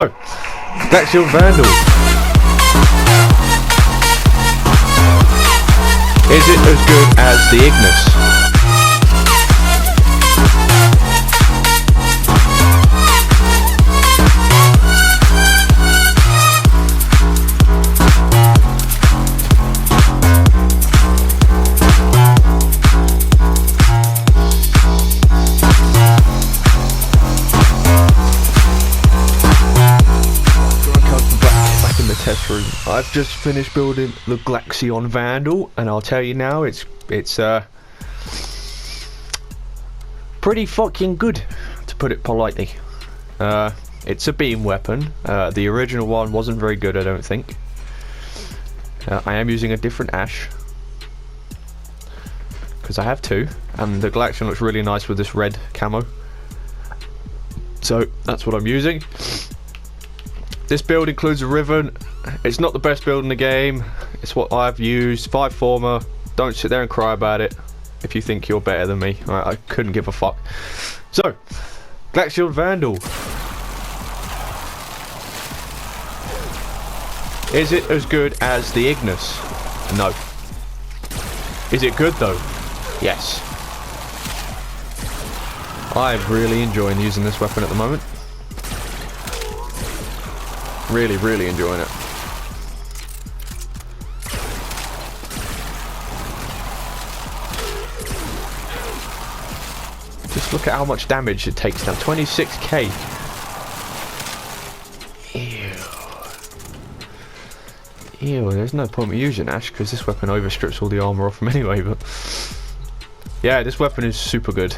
Glaxion Vandal. Is it as good as the Ignis? Test room. I've just finished building the Glaxion Vandal, and I'll tell you now, it's pretty fucking good, to put it politely. It's a beam weapon. The original one wasn't very good, I don't think. I am using a different ash because I have two, and the Glaxion looks really nice with this red camo. So that's what I'm using. This build includes a ribbon. It's not the best build in the game. It's what I've used. 5 former. Don't sit there and cry about it if you think you're better than me. I couldn't give a fuck. So, Glaxion Vandal. Is it as good as the Ignis? No. Is it good though? Yes. I'm really enjoying using this weapon at the moment. Really enjoying it. Just look at how much damage it takes now. 26k. Ew, there's no point in using Ash because this weapon overstrips all the armor off him anyway, but yeah, this weapon is super good.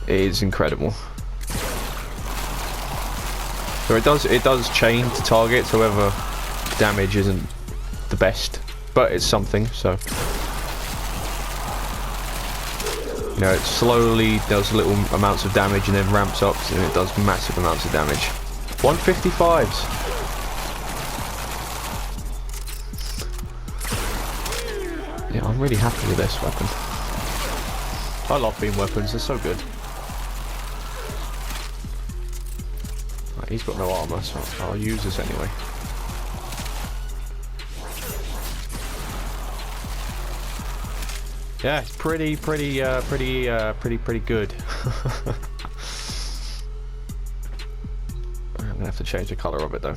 It is incredible. So it does chain to targets, however damage isn't the best, but it's something. So you know, it slowly does little amounts of damage and then ramps up and it does massive amounts of damage. 155s. Yeah, I'm really happy with this weapon. I love beam weapons, they're so good. He's got no armor, so I'll use this anyway. Yeah, it's pretty good. I'm gonna have to change the color of it though.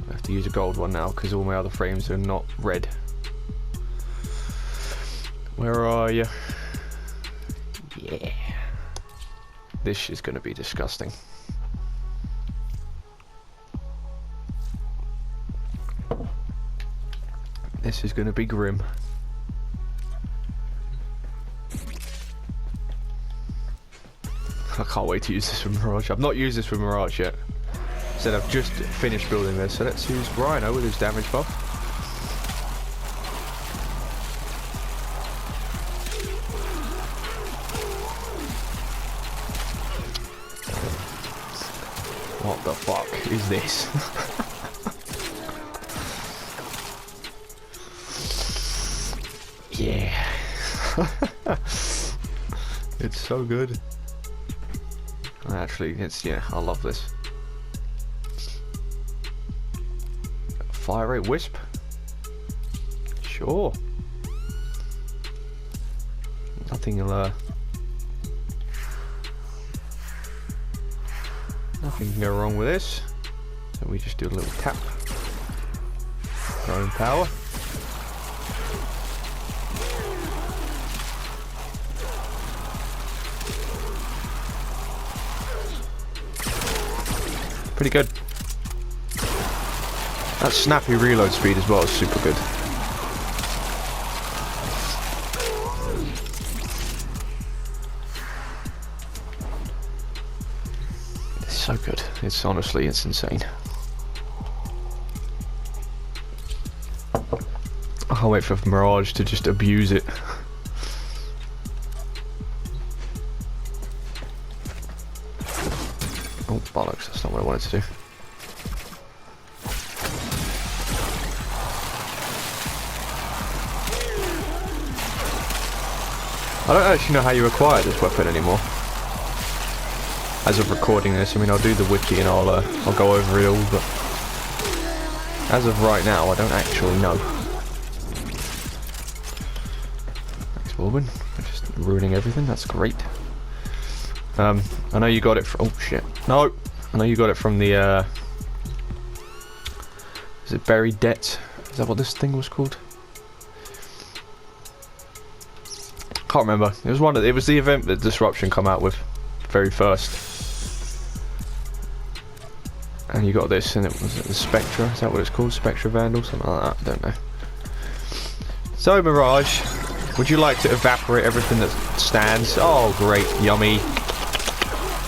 I have to use a gold one now because all my other frames are not red. Where are you? Yeah. This is going to be disgusting. This is going to be grim. I can't wait to use this with Mirage. I've not used this with Mirage yet. Said I've just finished building this, so let's use Rhino with his damage buff. What the fuck is this? Yeah. It's so good. Actually, yeah, I love this. Fire rate wisp? Sure. Nothing can go wrong with this. So we just do a little tap. Our own power. Pretty good. That snappy reload speed as well is super good. It's so good. It's honestly, it's insane. I can't wait for Mirage to just abuse it. Oh bollocks, that's not what I wanted to do. I don't actually know how you acquire this weapon anymore. as of recording this. I mean, I'll do the wiki and I'll go over it all, but as of right now, I don't actually know. Thanks, Borbin. I'm just ruining everything. That's great. I know you got it from... Oh, shit. No! I know you got it from the, Is it Buried Debts? Is that what this thing was called? Can't remember. It was one of... It was the event that Disruption come out with. Very first. And you got this, and it was the Spectra. Is that what it's called? Spectra Vandal? Something like that. I don't know. So, Mirage, would you like to evaporate everything that stands? Oh, great. Yummy.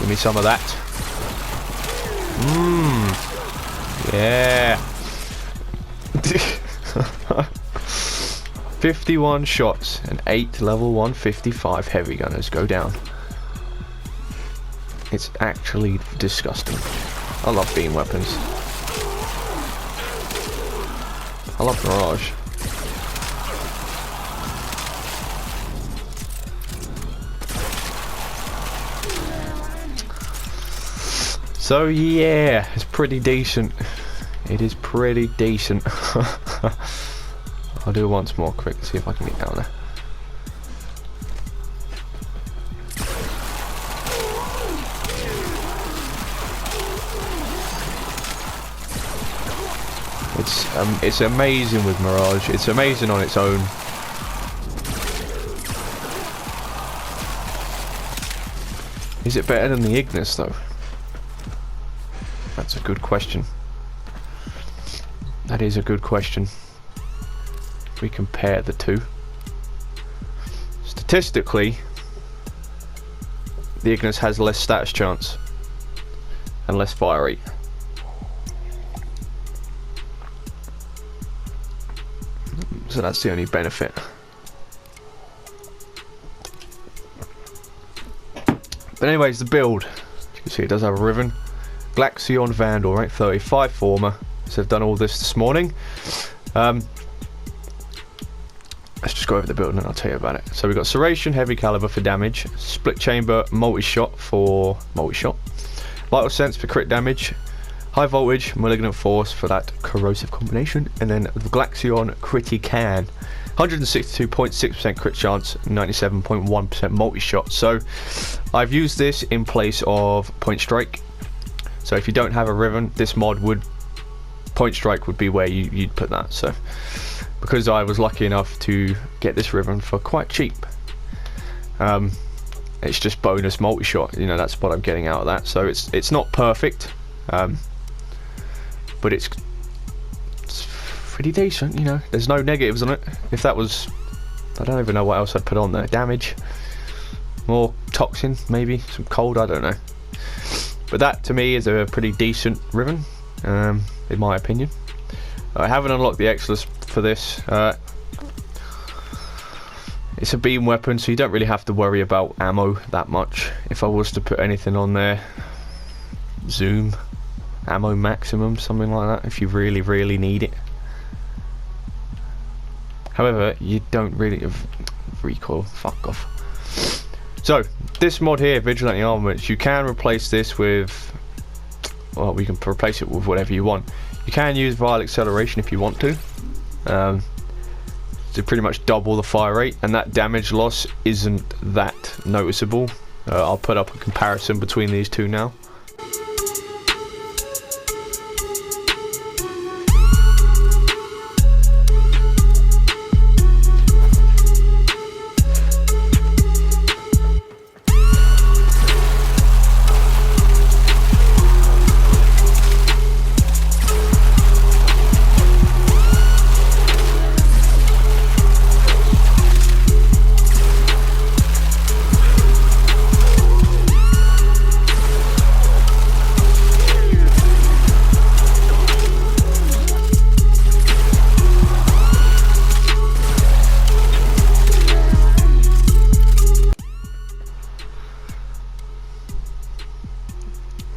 Give me some of that. Mmm. Yeah. 51 shots and 8 level 155 heavy gunners go down. It's actually disgusting. I love beam weapons. I love Mirage. So yeah, it's pretty decent. It is pretty decent. I'll do it once more quick, see if I can get down there. It's amazing with Mirage. It's amazing on its own. Is it better than the Ignis though? That's a good question. That is a good question. If we compare the two. Statistically, the Ignis has less status chance and less fire rate. So that's the only benefit. But anyways, the build. As you can see, it does have a Riven. Glaxion Vandal, right? 35 former. So I've done all this morning. Let's just go over the build and I'll tell you about it. So we've got Serration Heavy Caliber for damage, Split Chamber Multi-Shot for multi-shot, Vital Sense for crit damage, High Voltage Malignant Force for that corrosive combination, and then the Glaxion Critican, 162.6% crit chance, 97.1% multi-shot. So I've used this in place of Point Strike. So if you don't have a Riven, this mod would... Point Strike would be where you'd put that. So because I was lucky enough to get this Riven for quite cheap, it's just bonus multi-shot. You know, that's what I'm getting out of that. So it's not perfect, but it's pretty decent. You know, there's no negatives on it. If that was, I don't even know what else I'd put on there. Damage, more toxin, maybe some cold. I don't know. But that to me is a pretty decent Riven, in my opinion. I haven't unlocked the Exodus for this. It's a beam weapon, so you don't really have to worry about ammo that much. If I was to put anything on there, zoom, ammo maximum, something like that, if you really, really need it. However, you don't really have recoil. Fuck off. So, this mod here, Vigilante Armaments, you can replace this with... Well, we can replace it with whatever you want. You can use Vile Acceleration if you want to. To pretty much double the fire rate, and that damage loss isn't that noticeable. I'll put up a comparison between these two now.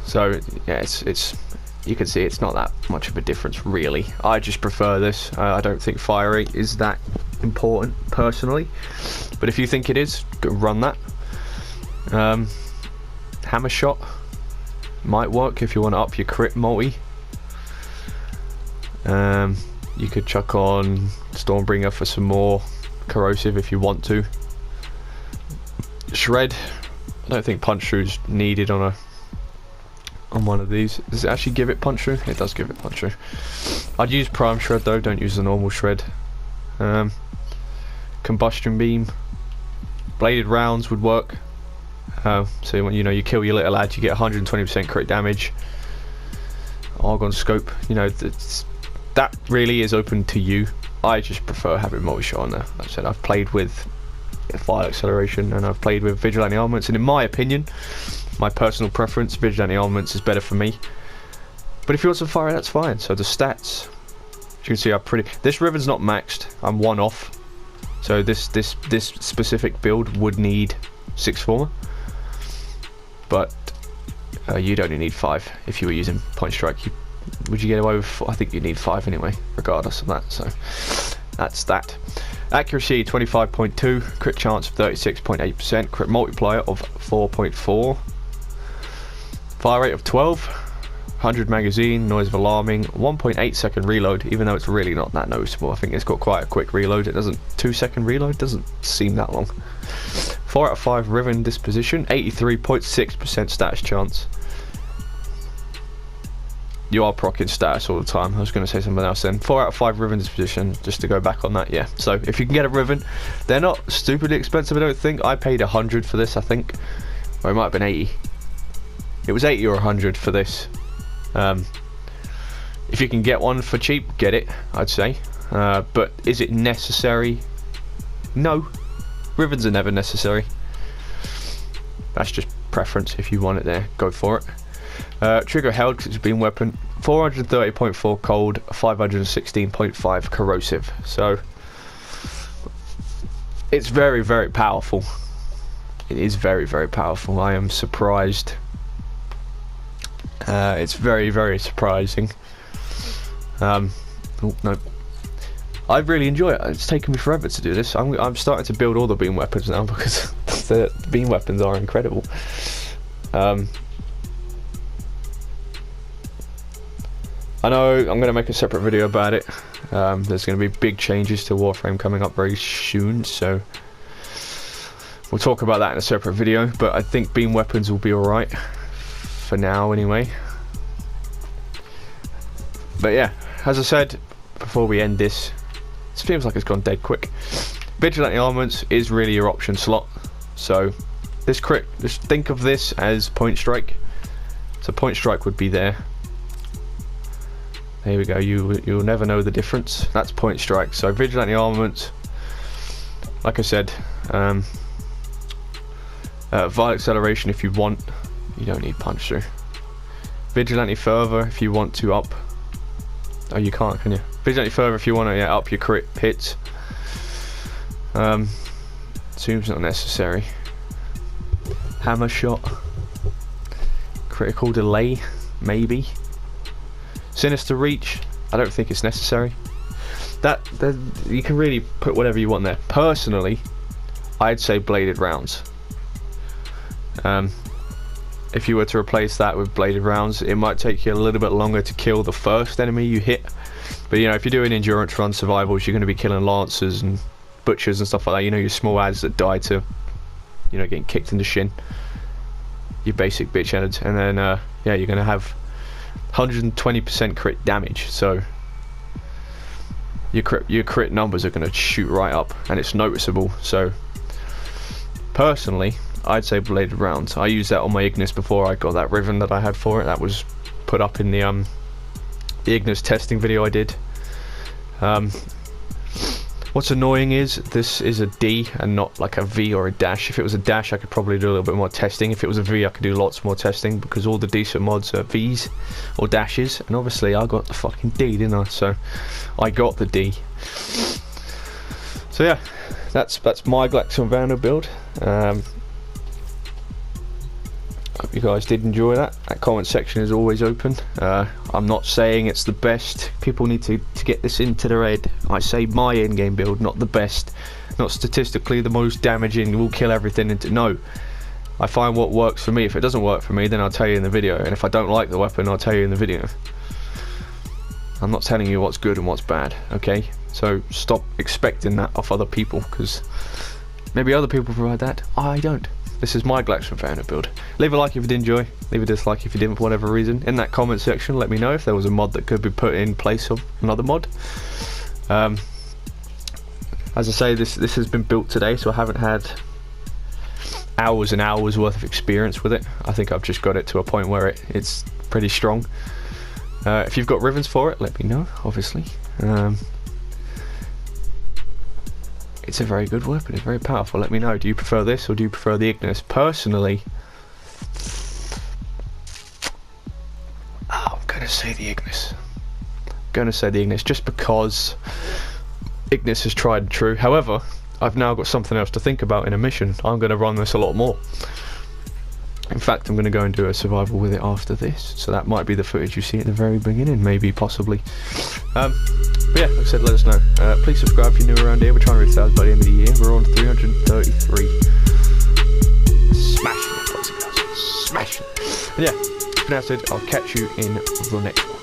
So yeah, it's you can see it's not that much of a difference really. I just prefer this. I don't think fire rate is that important personally, but if you think it is, go run that. Hammer shot, might work if you want to up your crit multi. You could chuck on Stormbringer for some more corrosive if you want to. Shred, I don't think punch through's needed on one of these. Does it actually give it punch through? It does give it punch through. I'd use prime shred though, don't use the normal shred. Combustion beam, bladed rounds would work. So when you kill your little lad, you get 120% crit damage. Argon scope, that really is open to you. I just prefer having multi-shot on there. Like I said, I've played with fire acceleration and I've played with vigilante armaments, and in my opinion, my personal preference, vigilante armaments is better for me. But if you want some fire, that's fine. So the stats, as you can see, are pretty. This ribbon's not maxed. I'm one off. So this specific build would need 6 former, but you'd only need 5 if you were using point strike. Would you get away with 4? I think you need 5 anyway, regardless of that. So that's that. Accuracy 25.2, crit chance of 36.8%, crit multiplier of 4.4, fire rate of 12, 100 magazine, noise of alarming, 1.8 second reload, even though it's really not that noticeable. I think it's got quite a quick reload. It doesn't 2-second reload doesn't seem that long. 4 out of 5 Riven disposition, 83.6% status chance. You are proccing status all the time. I was going to say something else then. 4 out of 5 Riven disposition, just to go back on that, yeah. So if you can get a Riven, they're not stupidly expensive, I don't think. I paid 100 for this, I think. Or it might have been 80. It was 80 or 100 for this. If you can get one for cheap, get it, I'd say. But is it necessary? No. Rivens are never necessary. That's just preference. If you want it there, go for it. Trigger held because it's a beam weapon. 430.4 cold, 516.5 corrosive. So it's very, very powerful. It is very, very powerful. I am surprised. It's very, very surprising. Oh no, I really enjoy it. It's taken me forever to do this. I'm starting to build all the beam weapons now because the beam weapons are incredible. I know I'm going to make a separate video about it. There's going to be big changes to Warframe coming up very soon, so we'll talk about that in a separate video. But I think beam weapons will be alright for now anyway. But yeah, as I said before we end this, it seems like it's gone dead quick. Vigilante armaments is really your option slot. So this crit, just think of this as point strike. So point strike would be there. There we go. You'll never know the difference. That's point strike. So vigilante armaments, like I said, violent acceleration if you want. You don't need punch through. Vigilante fervor if you want to up. Oh, you can't, can you? Vigilante fervor if you want to up your crit hits. Seems not necessary. Hammer shot. Critical delay, maybe. Sinister reach, I don't think it's necessary. You can really put whatever you want there. Personally, I'd say bladed rounds. If you were to replace that with bladed rounds, it might take you a little bit longer to kill the first enemy you hit. But if you're doing endurance run survivals, you're going to be killing lancers and butchers and stuff like that. Your small ads that die to, getting kicked in the shin. Your basic bitch heads, and then yeah, you're going to have 120% crit damage. So your crit numbers are going to shoot right up, and it's noticeable. So personally, I'd say bladed rounds. I used that on my ignis before I got that ribbon that I had for it. That was put up in the ignis testing video I did. What's annoying is this is a D and not like a V or a dash. If it was a dash, I could probably do a little bit more testing. If it was a V, I could do lots more testing, because all the decent mods are Vs or dashes, and obviously I got the fucking D, didn't I? So I got the D. So yeah, that's my Glaxion Vandal build. Hope you guys did enjoy that. That comment section is always open. I'm not saying it's the best. People need to get this into their head. I say my in-game build, not the best, not statistically the most damaging, will kill everything. No, I find what works for me. If it doesn't work for me, then I'll tell you in the video, and if I don't like the weapon, I'll tell you in the video. I'm not telling you what's good and what's bad, okay? So stop expecting that off other people, because maybe other people provide that, I don't. This is my Glaxion Vandal build. Leave a like if you did enjoy, leave a dislike if you didn't for whatever reason. In that comment section, let me know if there was a mod that could be put in place of another mod. As I say, this has been built today, so I haven't had hours and hours worth of experience with it. I think I've just got it to a point where it's pretty strong. If you've got ribbons for it, let me know, obviously. It's a very good weapon, it's very powerful. Let me know, do you prefer this or do you prefer the Ignis? Personally, I'm gonna say the Ignis. Just because Ignis is tried and true. However, I've now got something else to think about in a mission. I'm going to run this a lot more. In fact, I'm going to go and do a survival with it after this, so that might be the footage you see at the very beginning, maybe, possibly. But yeah, like I said, let us know. Please subscribe if you're new around here. We're trying to reach 1,000 by the end of the year. We're on 333. Smashing it, boys and girls. Smashing it. And yeah, it's been Acid. I'll catch you in the next one.